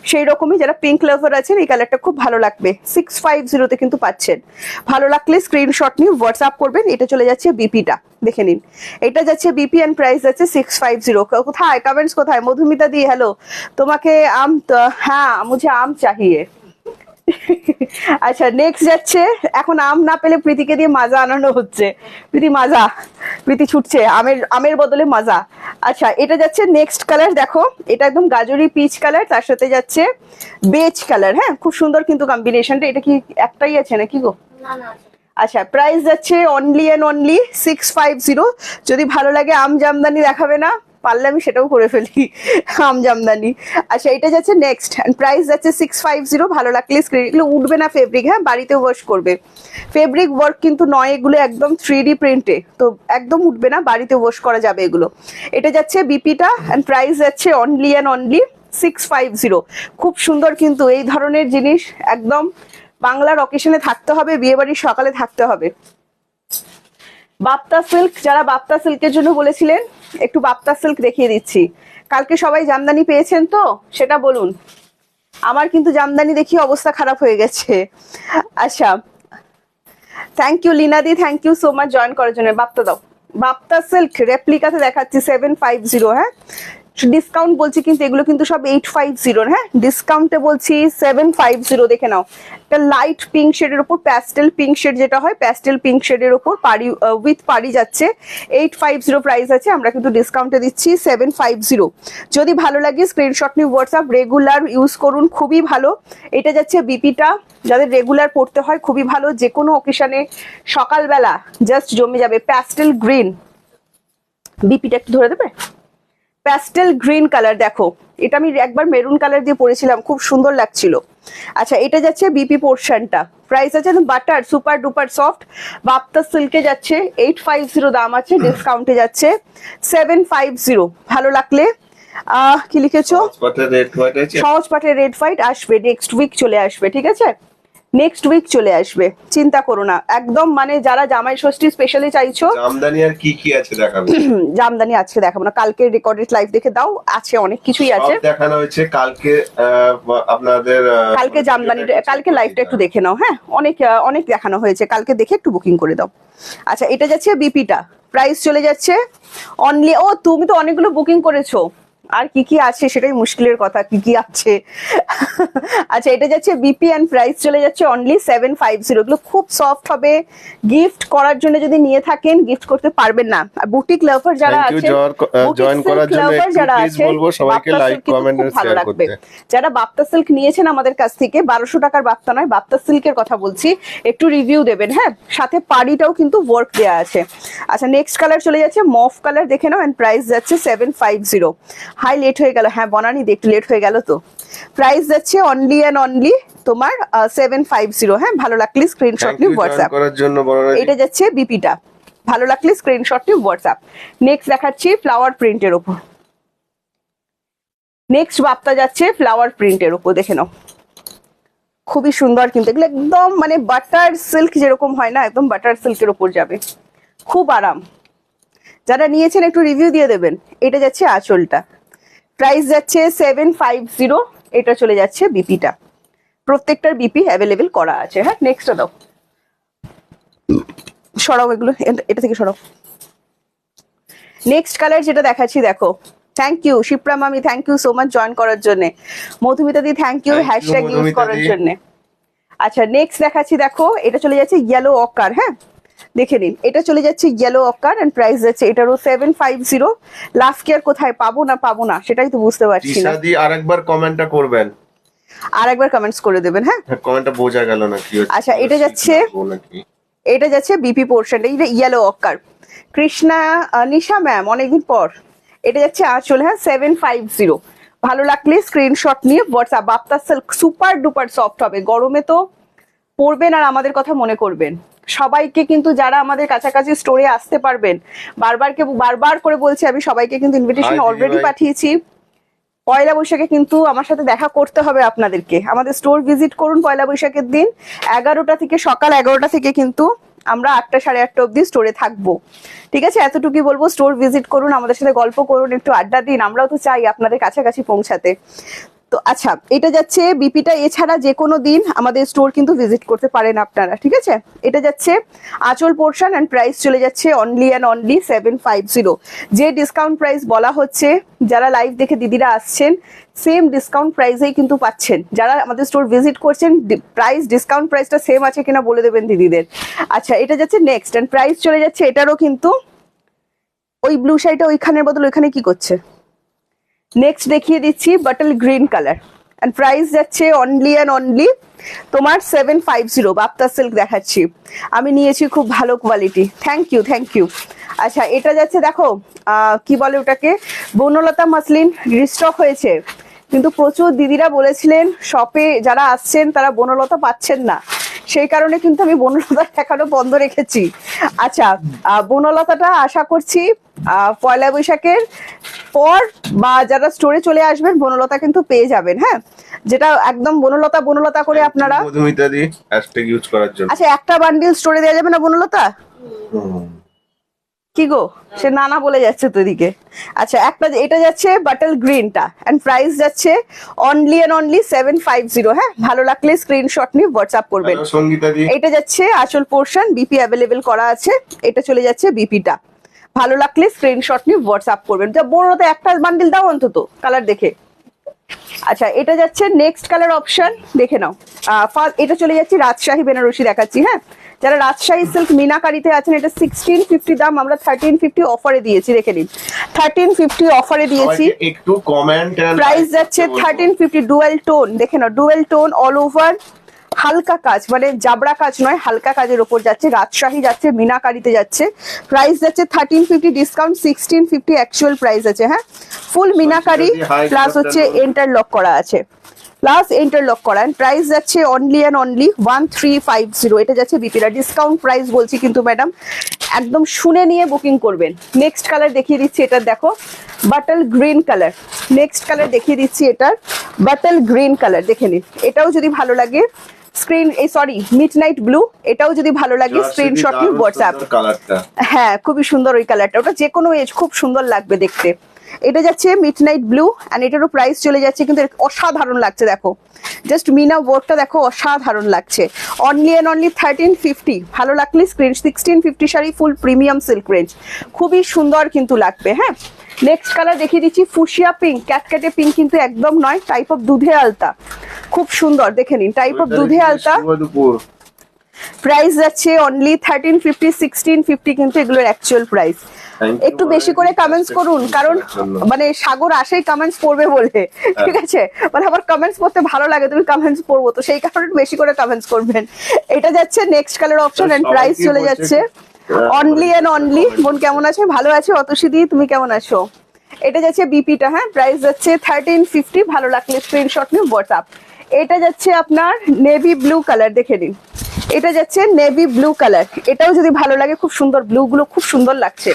সেই রকমই যারা পিঙ্ক লাভার আছেন এই কালারটা খুব ভালো লাগবে। 650 কিন্তু পাচ্ছেন, ভালো লাগলে স্ক্রিনশট নিয়ে হোয়াটসঅ্যাপ করবেন। এটা চলে যাচ্ছে বিপিটা, দেখে নিন, এটা যাচ্ছে বিপি এন্ড প্রাইস যাচ্ছে 650। কোথায় কমেন্টস, কোথায় মধুমিতা দি, হ্যালো তোমাকে আম, হ্যাঁ মুঝে আম চাহিয়ে। আচ্ছা নেক্সট যাচ্ছে, এখন আম না পেলে প্রীতিকে দিয়ে মাজা আনানো হচ্ছে, প্রীতি মাজা, প্রীতি ছুটছে আমের বদলে মাজা। আচ্ছা এটা যাচ্ছে নেক্সট কালার, দেখো এটা একদম গাজরি পিচ কালার, তার সাথে যাচ্ছে বেজ কালার। হ্যাঁ খুব সুন্দর কিন্তু কম্বিনেশনটা, এটা কি একটাই আছে নাকি গো? আচ্ছা প্রাইস যাচ্ছে অনলি অ্যান্ড অনলি 650। যদি ভালো লাগে আম জামদানি দেখাবে না, পারলে আমি সেটাও করে ফেলি আম জামদানি। আচ্ছা এটা যাচ্ছে নেক্সট, প্রাইস যাচ্ছে 650। ভালো লাগলে স্ক্রিন, এগুলো উঠবে না ফেব্রিক, হ্যাঁ বাড়িতে ওয়াশ করবে, ফেব্রিক ওয়ার্ক কিন্তু নয়, এগুলো একদম 3D প্রিন্টে, তো একদম উঠবে না, বাড়িতে ওয়াশ করা যাবে এগুলো। এটা যাচ্ছে বিপিটা, অ্যান্ড প্রাইস যাচ্ছে অনলি অ্যান্ড অনলি 650। খুব সুন্দর কিন্তু এই ধরনের জিনিস, একদম বাংলার অকেশনে থাকতে হবে, বিয়ে বাড়ির সকালে থাকতে হবে। বাপ্তা সিল্ক, যারা বাপ্তা সিল্কের জন্য বলেছিলেন একটু বাপ্তা সিল্ক দেখিয়ে দিচ্ছি। কালকে সবাই জামদানি পেয়েছেন তো সেটা বলুন, আমার কিন্তু জামদানি দেখিয়ে অবস্থা খারাপ হয়ে গেছে। আচ্ছা thank you Lina di, thank you so much join করার জন্য। বাপ্তা দাও, বাপ্তা সিল্ক রেপ্লিকাতে দেখাচ্ছি 750, হ্যাঁ ডিসকাউন্ট বলছি কিন্তু এগুলো কিন্তু সব 850, হ্যাঁ ডিসকাউন্টে বলছি 750। দেখে নাও, একটা লাইট পিঙ্ক শেডের উপর প্যাস্টেল পিঙ্ক শেড, যেটা হয় প্যাস্টেল পিঙ্ক শেডের উপর পাড়ি উইথ পাড়ি যাচ্ছে 850 প্রাইস আছে, আমরা কিন্তু ডিসকাউন্টে দিচ্ছি 750। যদি ভালো লাগে স্ক্রিনশট নিয়ে হোয়াটসঅ্যাপ, রেগুলার ইউজ করুন, খুবই ভালো। এটা যাচ্ছে বিপিটা, যাদের রেগুলার পড়তে হয় খুবই ভালো, যে কোনো অকেশনে সকালবেলা জাস্ট জমে যাবে। প্যাস্টেল গ্রিন, বিপিটা একটু ধরে দেবে, প্যাস্টেল গ্রিন কালার, দেখো এটা আমি একবার মেরুন কালার দিয়ে পরেছিলাম, খুব সুন্দর লাগছিল। আচ্ছা এটা যাচ্ছে বিপি পোর্শনটা, প্রাইস আছে butter super duper soft, Bapta সিল্কে যাচ্ছে 850 দাম আছে, ডিসকাউন্টে যাচ্ছে 750। ভালো লাগলে কি লিখেছো, সহজ পাটের রেড হোয়াইট আসবে নেক্সট উইক, চলে আসবে, ঠিক আছে নেক্সট উইক চলে আসবে, চিন্তা করো না একদম। মানে যারা জামাই ষষ্ঠী স্পেশালি চাইছো, জামদানি আর কি কি আছে দেখাবো, জামদানি আজকে দেখাবো না, কালকে রেকর্ডেড লাইভ দেখে দাও, আছে অনেক কিছুই আছে দেখানো হয়েছে কালকে। আপনাদের কালকে জামদানি, কালকে লাইভটা একটু দেখে নাও, হ্যাঁ অনেক অনেক দেখানো হয়েছে, কালকে দেখে একটু বুকিং করে দাও। আচ্ছা এটা যাচ্ছে বিপিটা, প্রাইস চলে যাচ্ছে অনলি, ও তুমি তো অনেকগুলো বুকিং করেছো, আর কি কি আছে সেটাই মুশকিলের কথা, কি কি আছে আচ্ছা এটা যাচ্ছে বিপি, এন্ড প্রাইস চলে যাচ্ছে অনলি 750। এগুলো খুব সফট হবে, গিফট করার জন্য যদি নিয়ে থাকেন গিফট করতে পারবেন না। আর বুটিক লাভার যারা আছে, জয়েন করার জন্য প্লিজ বলবো সবাইকে লাইক কমেন্ট আর শেয়ার করতে। যারা বাপ্তা সিল্ক নিয়েছেন আমাদের কাছ থেকে, 1200 টাকার বাপ্তা নয়, বাপ্তা সিল্কের কথা বলছি, একটু রিভিউ দেবেন, হ্যাঁ সাথে পাড়িটাও কিন্তু ওয়ার্ক দেওয়া আছে। আচ্ছা নেক্সট কালার চলে যাচ্ছে মফ কালার, দেখে নাও, এন্ড প্রাইস যাচ্ছে 750। হাই লেট হয়ে গেল, হ্যাঁ বনানি একটু লেট হয়ে গেল তো। প্রাইস যাচ্ছে অনলি অ্যান্ড অনলি তোমার 750, হ্যাঁ ভালো লাগলে স্ক্রিনশট নিয়ে হোয়াটসঅ্যাপ করার জন্য। এটা যাচ্ছে বিপিটা, ভালো লাগলে স্ক্রিনশট নিয়ে হোয়াটসঅ্যাপ। নেক্সট দেখাচ্ছি ফ্লাওয়ার প্রিন্টের উপর, নেক্সট বাপ্তা যাচ্ছে ফ্লাওয়ার প্রিন্টের উপর, দেখে নাও খুবই সুন্দর কিন্তু এগুলো, একদম মানে বাটার সিল্ক যেরকম হয় না, একদম বাটার সিল্কের উপর যাবে, খুব আরাম। যারা নিয়েছেন একটু রিভিউ দিয়ে দেবেন। এটা যাচ্ছে আঁচলটা, প্রাইস যাচ্ছে 750, এটা চলে যাচ্ছে বিপিটা, প্রত্যেকটার বিপি অ্যাভেলেবেল করা আছে, হ্যাঁ নেক্সট দাও, সরাও এগুলো, এটা থেকে সরাও। নেক্সট কালার যেটা দেখাচ্ছি দেখো, থ্যাংক ইউ শিপ্রা মামি, thank you so much join করার জন্য। মধুমিতা দি থ্যাংক ইউ হ্যাশট্যাগ ইউজ করার জন্য। আচ্ছা নেক্সট দেখাচ্ছি দেখো, এটা চলে যাচ্ছে ইয়েলো অকার, হ্যাঁ দেখে নিন, এটা চলে যাচ্ছে ইয়েলো অকার, এন্ড প্রাইস যাচ্ছে এটারও 750। লাস্ট ইয়ার কোথায় পাবো না সেটাই তো বুঝতে পারছি না। দিশাদি আরেকবার কমেন্টটা করবেন, আরেকবার কমেন্টস করে দেবেন, হ্যাঁ কমেন্টটা বোঝা গেল না কি হচ্ছে। আচ্ছা এটা যাচ্ছে বিপি পোর্শন, এটা ইয়েলো অকার, কৃষ্ণা নিশা ম্যাম অনেকদিন পর। এটা যাচ্ছে আঁচল, হ্যাঁ 750। ভালো লাগলে স্ক্রিনশট নিয়ে WhatsApp. Bapta silk super duper soft হবে, গরমে তো পরবেন আর আমাদের কথা মনে করবেন। সবাইকে কিন্তু যারা আমাদের কাছাকাছি স্টোরে আসতে পারবেন, বারবার করে বলছি আমি, সবাইকে কিন্তু ইনভিটেশন অলরেডি পাঠিয়েছি। পয়লা বৈশাখে কিন্তু আমার সাথে দেখা করতে হবে আপনাদেরকে, আমাদের স্টোর ভিজিট করুন পয়লা বৈশাখের দিন 11টা থেকে, সকাল 11টা থেকে কিন্তু আমরা 8টা 8:30 অব্দি স্টোরে থাকবো, ঠিক আছে এতটুকুই বলবো। স্টোর ভিজিট করুন, আমাদের সাথে গল্প করুন, একটু আড্ডা দিন, আমরাও তো চাই আপনাদের কাছাকাছি পৌঁছাতে। তো আচ্ছা এটা যাচ্ছে বিপিটা, এছাড়া যে কোনো দিন আমাদের স্টোর কিন্তু ভিজিট করতে পারেন আপনারা, ঠিক আছে। এটা যাচ্ছে আঁচল পোর্শন, এন্ড প্রাইস চলে যাচ্ছে অনলি অ্যান্ড অনলি 750। যে ডিসকাউন্ট প্রাইস বলা হচ্ছে, যারা লাইভ দেখে দিদিরা আসছেন সেম ডিসকাউন্ট প্রাইসেই কিন্তু পাচ্ছেন। যারা আমাদের স্টোর ভিজিট করছেন প্রাইস ডিসকাউন্ট প্রাইসটা সেম আছে কিনা বলে দেবেন দিদিদের। আচ্ছা এটা যাচ্ছে নেক্সট, এন্ড প্রাইস চলে যাচ্ছে এটারও কিন্তু, ওই ব্লু শাড়িটা ওইখানের বদল ওইখানে কি করছে। নেক্সট দেখিয়ে দিচ্ছি bottle green colour, and price যাচ্ছে অনলি অ্যান্ড অনলি তোমার 750 বাপ্তা সিল্ক দেখাচ্ছি, আমি নিয়েছি খুব ভালো কোয়ালিটি, থ্যাংক ইউ। আচ্ছা এটা যাচ্ছে দেখো কি বলে ওটাকে, বনলতা মাসলিন রিস্টক হয়েছে, কিন্তু প্রচুর দিদিরা বলেছিলেন শপে যারা আসছেন তারা বনলতা পাচ্ছেন না, সেই কারণে কিন্তু আমি বনলতা দেখানো বন্ধ রেখেছি। আচ্ছা বনলতাটা আশা করছি পয়লা বৈশাখের পর বা যারা স্টোরে চলে আসবেন বনলতা কিন্তু পেয়ে যাবেন, হ্যাঁ, যেটা একদম বনলতা করে আপনারা। মধুমিতা দি হ্যাশট্যাগ ইউজ করার জন্য। আচ্ছা একটা বান্ডিল স্টোরে দেওয়া যাবে না বনলতা? কি গো, সে নানা বলে যাচ্ছে তো এদিকে। আচ্ছা একটা এটা যাচ্ছে বাটল গ্রিনটা, এন্ড প্রাইস যাচ্ছে অনলি 750। হ্যাঁ, ভালো লাগলে স্ক্রিনশট নিয়ে হোয়াটসঅ্যাপ করবেন। সঙ্গীতা দি এটা যাচ্ছে আঁচল পোর্শন, বিপি অ্যাভেলেবেল করা আছে, এটা চলে যাচ্ছে বিপিটা। ভালো লাগলে স্ক্রিনশট নিয়ে হোয়াটসঅ্যাপ করবেন। যা বড়তে একটা বান্ডিল দাও অন্তত কালার দেখে। আচ্ছা এটা যাচ্ছে নেক্সট কালার অপশন, দেখে নাও। ফার্স্ট এটা চলে যাচ্ছে রাজশাহী বেনারসি দেখাচ্ছি। হ্যাঁ, যারা রাজশাহী সিল্ক মিনাকারিতে আছেন, এটা 1650 দাম, আমরা 1350 অফারে দিয়েছি, দেখে নিন 1350 অফারে দিয়েছি। একটু কমেন্ট প্রাইস যাচ্ছে 1350, ডুয়াল টোন, দেখে নাও ডুয়াল টোন অল ওভার, হালকা কাজ মানে জাবড়া কাজ নয়, হালকা কাজের উপর যাচ্ছে, রাজশাহী যাচ্ছে, মিনাকারিতে যাচ্ছে। প্রাইস যাচ্ছে 1350, ডিসকাউন্ট 1650 অ্যাকচুয়াল প্রাইস আছে। হ্যাঁ, ফুল মিনাকারি প্লাস হচ্ছে ইন্টারলক করা আছে, প্রাইস যাচ্ছে অনলি 1350। এটা যাচ্ছে বিপিরা, ডিসকাউন্ট প্রাইস বলছি কিন্তু ম্যাডাম, একদম শুনে নিয়ে বুকিং করবেন। নেক্সট কালার দেখিয়ে দিচ্ছি, এটা দেখো bottle green colour, next colour দেখিয়ে দিচ্ছি, এটার বাটল গ্রিন কালার দেখে নিন। এটাও যদি ভালো লাগে মিডনাইট ব্লু, এটাও যদি ভালো লাগে স্ক্রিনশট নিয়ে হোয়াটসঅ্যাপ। হ্যাঁ খুবই সুন্দর ওই কালারটা, ওটা যে কোনো এজ খুব সুন্দর লাগবে দেখতে। এটা যাচ্ছে মিডনাইট ব্লু, এন্ড এটারও প্রাইস চলে যাচ্ছে, কিন্তু অসাধারণ লাগছে, দেখো জাস্ট মিনা ওয়ার্কটা দেখো, অসাধারণ লাগছে। অনলি 1350, ভালো লাগলে স্ক্রিন 1650 শাড়ি, ফুল প্রিমিয়াম সিল্ক রেঞ্জ, খুবই সুন্দর কিন্তু লাগবে। হ্যাঁ, নেক্সট কালার দেখিয়ে দিচ্ছি ফুশিয়া পিঙ্ক, ক্যাটক্যাটে পিঙ্ক কিন্তু একদম নয়, টাইপ অফ দুধে আলতা, খুব সুন্দর দেখে নিন, টাইপ অফ দুধে আলতা। প্রাইস যাচ্ছে অনলি 1350, 1650 কিন্তু এগুলোর অ্যাকচুয়াল প্রাইস। একটু বেশি করে কমেন্টস করুন, কারণ মানে সাগর আসেই কমেন্টস পড়বে বলে, ঠিক আছে, মানে আমার কমেন্টস পড়তে ভালো লাগে, তুমি কমেন্টস পড়বো তো সেই কারণে বেশি করে কমেন্টস করবেন। এটা যাচ্ছে next colour option, and price চলে যাচ্ছে অনলি। বোন কেমন আছে? ভালো আছে অতসীদি, তুমি কেমন আছো? এটা যাচ্ছে বিপিটা, হ্যাঁ, প্রাইস যাচ্ছে 1350, ভালো লাগলে স্ক্রিনশট নিয়ে হোয়াটসঅ্যাপ। এটা যাচ্ছে আপনার নেভি ব্লু কালার, দেখে নিন, এটা যাচ্ছে নেভি ব্লু কালার, এটাও যদি ভালো লাগে, খুব সুন্দর, ব্লু গুলো খুব সুন্দর লাগছে,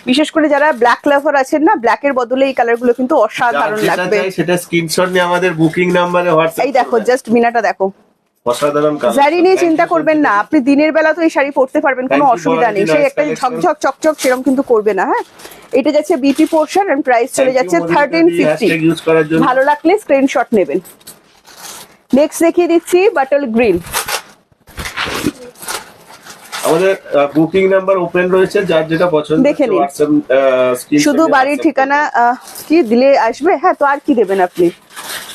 বিশেষ করে যারা ব্ল্যাক লাভার আছেন না, ব্ল্যাকের বদলে এই কালার গুলো কিন্তু অসাধারণ লাগবে। সেটা স্ক্রিনশট নিয়ে আমাদের বুকিং নম্বরে হোয়াটসঅ্যাপ। এই দেখো জাস্ট মিনাটা দেখো, অসাধারণ কালার। শাড়ি নিয়ে চিন্তা করবেন না, আপনি দিনের বেলা তো এই শাড়ি পরতে পারবেন, কোনো অসুবিধা নেই, সেই একটা ঝকঝক চকচক সেরকম কিন্তু করবে না। হ্যাঁ, এটা যাচ্ছে বিপি পোর্শন, এন্ড প্রাইস চলে যাচ্ছে 1350, ভালো লাগলে স্ক্রিনশট নেবেন। নেক্সট দেখিয়ে দিচ্ছি বাটল গ্রিন, আমাদের বুকিং নাম্বার ওপেন রয়েছে, যার যেটা পছন্দ দেখে নিন। শুধু বাড়ির ঠিকানা কি দিলে আসবে? হ্যাঁ, তো আর কি দেবেন আপনি?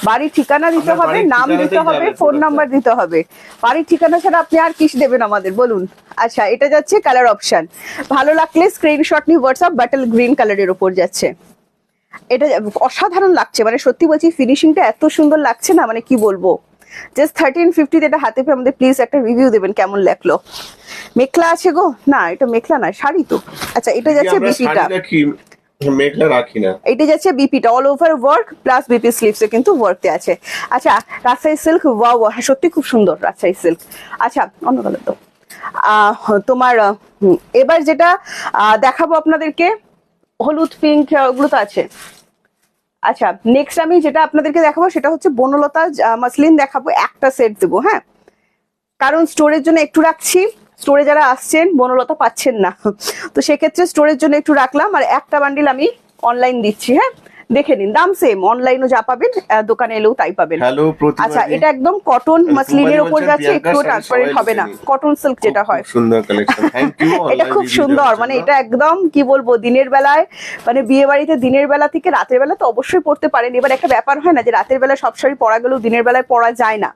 বাড়ির ঠিকানা দিতে হবে, নাম দিতে হবে, ফোন নাম্বার দিতে হবে, বাড়ির ঠিকানা ছাড়া আপনি আর কি দেবেন আমাদের বলুন? আচ্ছা এটা যাচ্ছে কালার অপশন, ভালো লাগলে স্ক্রিনশট নিয়ে হোয়াটসঅ্যাপ, বাটল গ্রিন কালারের উপর যাচ্ছে, এটা অসাধারণ লাগছে, মানে সত্যি বলছি ফিনিশিংটা এত সুন্দর লাগছে না, মানে কি বলবো, জাস্ট 1350 এটা হাতে পেয়ে আমাদের প্লিজ একটা রিভিউ দেবেন কেমন লাগলো। মেখলা আছে গো? না এটা মেখলা না, শাড়ি তো। আচ্ছা এটা যাচ্ছে বিপিটা, মেখলা রাখি না, এটা যাচ্ছে বিপিটা, all over work plus BP স্লিভসে কিন্তু ওয়ার্ক আছে। আচ্ছা রাজশাহী সিল্ক, ওয়াও সত্যি খুব সুন্দর রাজশাহী সিল্ক। আচ্ছা অন্য কালার তো তোমার এবার যেটা দেখাবো আপনাদেরকে, হলুদ পিঙ্ক ওগুলো তো আছে। আচ্ছা নেক্সট আমি যেটা আপনাদেরকে দেখাবো সেটা হচ্ছে বনলতা মাসলিন দেখাবো, একটা সেট দেবো। হ্যাঁ, কারণ স্টোরের জন্য একটু রাখছি, স্টোরে যারা আসছেন বনলতা পাচ্ছেন না, তো সেক্ষেত্রে স্টোরের জন্য একটু রাখলাম, আর একটা বান্ডিল আমি অনলাইন দিচ্ছি। হ্যাঁ, দেখে নিন, দাম সেম, অনলাইনও যা পাবেন দোকানে এলেও তাই পাবেন। আচ্ছা এটা একদম কটন মাসলিনের উপর যাচ্ছে, একটু ট্রান্সপারেন্ট হবে না, কটন সিল্ক যেটা হয়, সুন্দর কালেকশন, থ্যাংক ইউ। এটা খুব সুন্দর, মানে এটা একদম কি বলবো, দিনের বেলায় মানে বিয়ে বাড়িতে দিনের বেলা থেকে রাতের বেলা তো অবশ্যই পড়তে পারেন। এবার একটা ব্যাপার হয় না যে রাতের বেলা সব শাড়ি পরা গেলেও দিনের বেলায় পরা যায় না,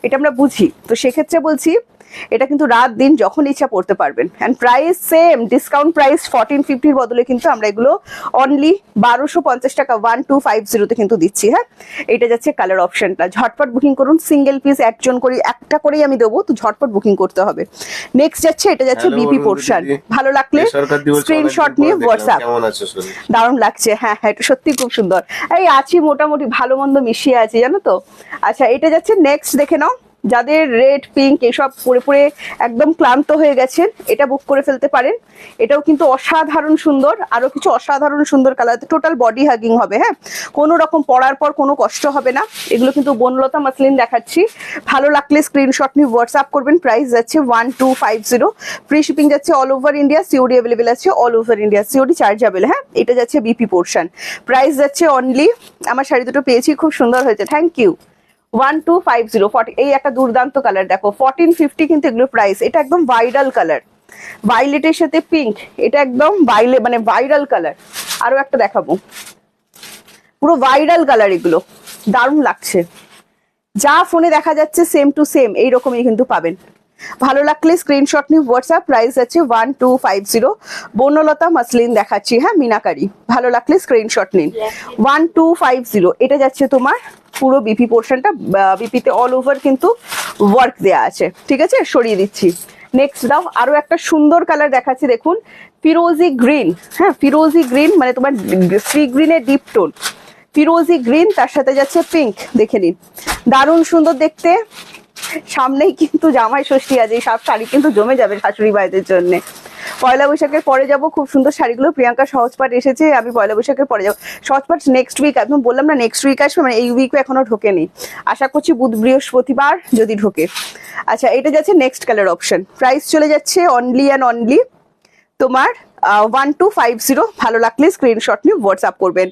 এটা আমরা বুঝি, তো সেক্ষেত্রে বলছি এটা কিন্তু রাত দিন যখন ইচ্ছা পড়তে পারবেন। And price same, discount price 1450 বদলে কিন্তু আমরা এগুলো অনলি 1250 টাকা 1250 কিন্তু দিচ্ছি। হ্যাঁ, এটা যাচ্ছে কালার অপশনটা। ঝটপট বুকিং করুন, সিঙ্গেল পিস একজন করে একটা করেই আমি দেবো, তো ঝটপট বুকিং করতে হবে। নেক্সট যাচ্ছে, এটা যাচ্ছে বিপি পোর্শন। ভালো লাগলে স্ক্রিনশট নিয়ে হোয়াটসঅ্যাপ। দারুণ লাগছে, হ্যাঁ হ্যাঁ, এটা সত্যি খুব সুন্দর। এই আছি মোটামুটি ভালো মন্দ মিশিয়ে আছে জানো তো। আচ্ছা, এটা যাচ্ছে নেক্সট, দেখে নাও। যাদের রেড পিঙ্ক এসব পরে পরে একদম ক্লান্ত হয়ে গেছেন, এটা বুক করে ফেলতে পারেন। এটাও কিন্তু অসাধারণ সুন্দর, আরো কিছু অসাধারণ সুন্দর কালার, টোটাল বডি হাগিং হবে। হ্যাঁ, কোনো রকম পরার পর কোনো কষ্ট হবে না। এগুলো কিন্তু বনলতা মাসলিন দেখাচ্ছি। ভালো লাগলে স্ক্রিনশট নিয়ে হোয়াটসঅ্যাপ করবেন। প্রাইস যাচ্ছে 1250। ফ্রি শিপিং যাচ্ছে all over India, COD available আছে all over India, COD chargeable. হ্যাঁ, এটা যাচ্ছে বিপি পোর্শন। প্রাইস যাচ্ছে অনলি, আমার শাড়ি দুটো পেয়েছি, খুব সুন্দর হয়েছে, থ্যাংক ইউ। 1250। এই একটা দুর্দান্ত কালার দেখো, 1450 কিন্তু এগুলো প্রাইস। এটা একদম ভাইরাল কালার, ভাইলেটের সাথে পিঙ্ক, এটা একদম মানে ভাইরাল কালার। আরো একটা দেখাবো, পুরো ভাইরাল কালার, এগুলো দারুণ লাগছে। যা ফোনে দেখা যাচ্ছে সেম টু সেম এইরকমই কিন্তু পাবেন। ভালো লাগলে স্ক্রিনশট নিয়ে হোয়াটসঅ্যাপ। প্রাইস আছে 1250। বনলতা মাসলিন দেখাচ্ছি, হ্যাঁ মিনাকারি। ভালো লাগলে স্ক্রিনশট নিন। 1250। এটা যাচ্ছে তোমার পুরো বিপি পোর্শনটা, বিপিতে অল ওভার কিন্তু ওয়ার্ক দেয়া আছে। ঠিক আছে, সরিয়ে দিচ্ছি। নেক্সট দাও, আরো একটা সুন্দর কালার দেখাচ্ছি, দেখুন ফিরোজি গ্রিন। হ্যাঁ, ফিরোজি গ্রিন মানে তোমার সি গ্রিনের ডিপ টোন, ফিরোজি গ্রিন, তার সাথে যাচ্ছে পিঙ্ক। দেখে নিন, দারুণ সুন্দর দেখতে। সামনেই কিন্তু জামাই ষষ্ঠী আছে, এই সব শাড়ি কিন্তু জমে যাবে শাশুড়ি ভাইদের জন্য। পয়লা বৈশাখের পরে যাব, খুব সুন্দর শাড়িগুলো। প্রিয়াঙ্কা সহজপাঠ এসেছে, আমি পয়লা বৈশাখের পরে যাবো। সহজপাঠ নেক্সট উইক, একদম বললাম না নেক্সট উইক আসবে, মানে এই উইকও এখনো ঢোকেনি। আশা করছি বুধ বৃহস্পতিবার যদি ঢোকে। আচ্ছা, এটা যাচ্ছে নেক্সট কালার অপশন। প্রাইস চলে যাচ্ছে অনলি অ্যান্ড অনলি তোমার 1250। ভালো লাগলে স্ক্রিনশট নিয়ে হোয়াটসঅ্যাপ করবেন।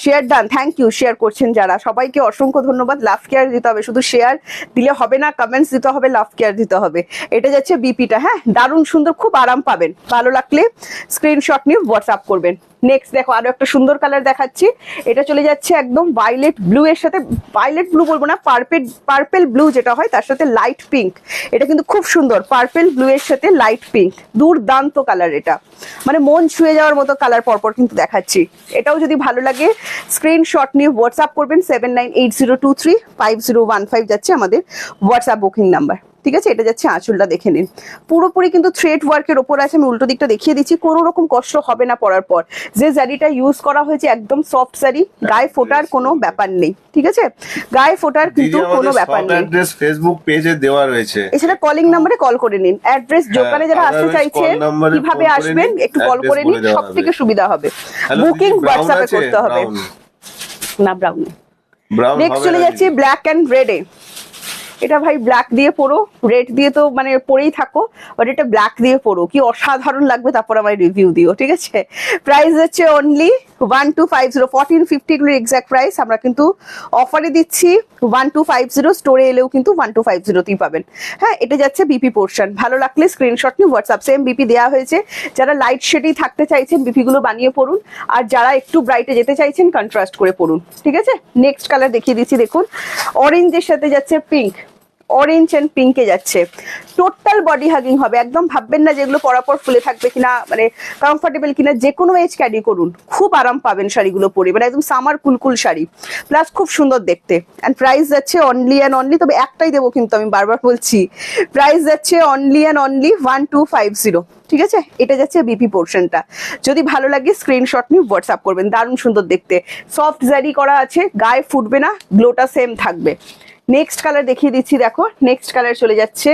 Share done, thank you share করছেন যারা, সবাইকে অসংখ্য ধন্যবাদ। লাভ কেয়ার দিতে হবে, শুধু শেয়ার দিলে হবে না, কমেন্টস দিতে হবে, লাভ কেয়ার দিতে হবে। এটা যাচ্ছে বিপিটা। হ্যাঁ, দারুণ সুন্দর, খুব আরাম পাবেন। ভালো লাগলে স্ক্রিনশট নিয়ে হোয়াটসঅ্যাপ করবেন। নেক্সট দেখো, আরো একটা সুন্দর কালার দেখাচ্ছি। এটা চলে যাচ্ছে একদম ভাইলেট ব্লু এর সাথে, ভাইলেট ব্লু বলবো না, পার্পেল ব্লু যেটা হয় তার সাথে লাইট পিঙ্ক। এটা কিন্তু খুব সুন্দর, পার্পেল ব্লু এর সাথে লাইট পিঙ্ক, দুর্দান্ত কালার। এটা মানে মন ছুঁয়ে যাওয়ার মতো কালার পরপর কিন্তু দেখাচ্ছি। এটাও যদি ভালো লাগে স্ক্রিনশট নিয়ে হোয়াটসঅ্যাপ করবেন। 7980235015 যাচ্ছে আমাদের হোয়াটসঅ্যাপ বুকিং নাম্বার। ঠিক আছে, এটা যাচ্ছে আঁচলটা, দেখে নিন পুরোপুরি কিন্তু থ্রেড ওয়ার্কের ওপর আছে। আমি উল্টো দিকটা দেখিয়ে দিচ্ছি, কোনো রকম কষ্ট হবে না পরার পর। যে জারিটা ইউজ করা হয়েছে একদম সফট জারি, গায়ে ফোটার কোনো ব্যাপার নেই। ঠিক আছে, গায়ে ফোটার কিন্তু কোনো ব্যাপার নেই। অ্যাড্রেস ফেসবুক পেজে দেওয়া রয়েছে, এছাড়া কলিং নম্বরে কল করে নিন। অ্যাড্রেস দোকানে যারা আসতে চাইছেন কিভাবে আসবেন একটু কল করে নিন, সব থেকে সুবিধা হবে। বুকিং হোয়াটসঅ্যাপে করতে হবে না, ব্রাউন। নেক্সট চলে যাচ্ছে ব্ল্যাক এন্ড রেডে। এটা ভাই ব্ল্যাক দিয়ে পরো, রেড দিয়ে তো মানে পরেই থাকো, বাট এটা ব্ল্যাক দিয়ে পরো, কি অসাধারণ লাগবে, তারপর আমার রিভিউ দিও। ঠিক আছে, প্রাইস হচ্ছে অনলি 1250। 1450 এগুলোর এক্সাক্ট প্রাইস আমরা কিন্তু অফারে দিচ্ছি 1250। স্টোরে এলেও কিন্তু 1250তেই পাবেন। হ্যাঁ, এটা যাচ্ছে বিপি পোর্শন। ভালো লাগলে স্ক্রিনশট নিয়ে হোয়াটসঅ্যাপ। সেম বিপি দেওয়া হয়েছে, যারা লাইট শেডেই থাকতে চাইছেন বিপি গুলো বানিয়ে পড়ুন, আর যারা একটু ব্রাইটে যেতে চাইছেন কন্ট্রাস্ট করে পড়ুন। ঠিক আছে, নেক্সট কালার দেখিয়ে দিচ্ছি, দেখুন অরেঞ্জের সাথে যাচ্ছে পিঙ্ক, অরেঞ্জ এন্ড পিঙ্কে যাচ্ছে। টোটাল বডি হাগিং হবে, একদম ভাববেন না যেগুলো পরাপর ফুলে থাকবে কিনা, মানে কমফোর্টেবল কিনা। যে কোনো এজ ক্যারি করুন, খুব আরাম পাবেন শাড়িগুলো পরে, মানে একদম সামার কুলকুল শাড়ি, প্লাস খুব সুন্দর দেখতে। অ্যান্ড প্রাইস যাচ্ছে অনলি অ্যান্ড অনলি, তবে একটাই দেবো কিন্তু আমি বারবার বলছি, প্রাইস যাচ্ছে অনলি অ্যান্ড অনলি 1250। ঠিক আছে, এটা যাচ্ছে বিপি পোর্শনটা। যদি ভালো লাগে স্ক্রিনশট নিয়ে হোয়াটসঅ্যাপ করবেন। দারুণ সুন্দর দেখতে, সফট জারি করা আছে, গায়ে ফুটবে না, গ্লোটা সেম থাকবে। নেক্সট কালার দেখিয়ে দিচ্ছি, দেখো নেক্সট কালার চলে যাচ্ছে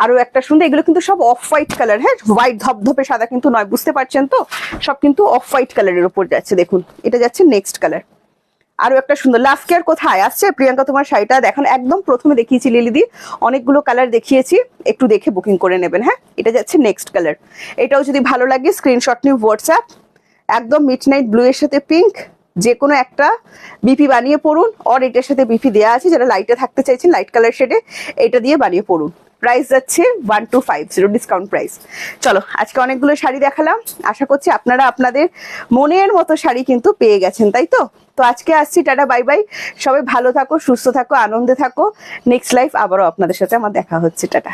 আরো একটা সুন্দর। এগুলো কিন্তু সব অফ হোয়াইট কালার, হ্যাঁ হোয়াইট ধপধপে সাদা কিন্তু নয়, বুঝতে পারছেন তো, সব কিন্তু অফ হোয়াইট কালারের উপর যাচ্ছে। দেখুন এটা যাচ্ছে নেক্সট কালার। আরো একটা সুন্দর, লাভ কেয়ার কোথায় আসছে প্রিয়াঙ্কা, তোমার শাড়িটা দেখান। একদম প্রথমে দেখিয়েছি লিলিদি, অনেকগুলো কালার দেখিয়েছি, একটু দেখে বুকিং করে নেবেন। হ্যাঁ, এটা যাচ্ছে নেক্সট কালার। এটাও যদি ভালো লাগে স্ক্রিনশট নিয়ে হোয়াটসঅ্যাপ। একদম মিডনাইট ব্লু এর সাথে পিঙ্ক, যে কোনো একটা বিপি বানিয়ে পড়ুন, আর এটার সাথে বিপি দেওয়া আছে, যারা লাইটে থাকতে চাইছেন লাইট কালার শেডে এটা দিয়ে বানিয়ে পড়ুন। প্রাইস যাচ্ছে 1250 ডিসকাউন্ট প্রাইস। চলো, আজকে অনেকগুলো শাড়ি দেখালাম, আশা করছি আপনারা আপনাদের মনের মতো শাড়ি কিন্তু পেয়ে গেছেন, তাই তো। তো আজকে আসছি, টাটা বাই বাই, সবাই ভালো থাকো, সুস্থ থাকো, আনন্দে থাকো। নেক্সট লাইফ আবারও আপনাদের সাথে আমার দেখা হচ্ছে, টাটা।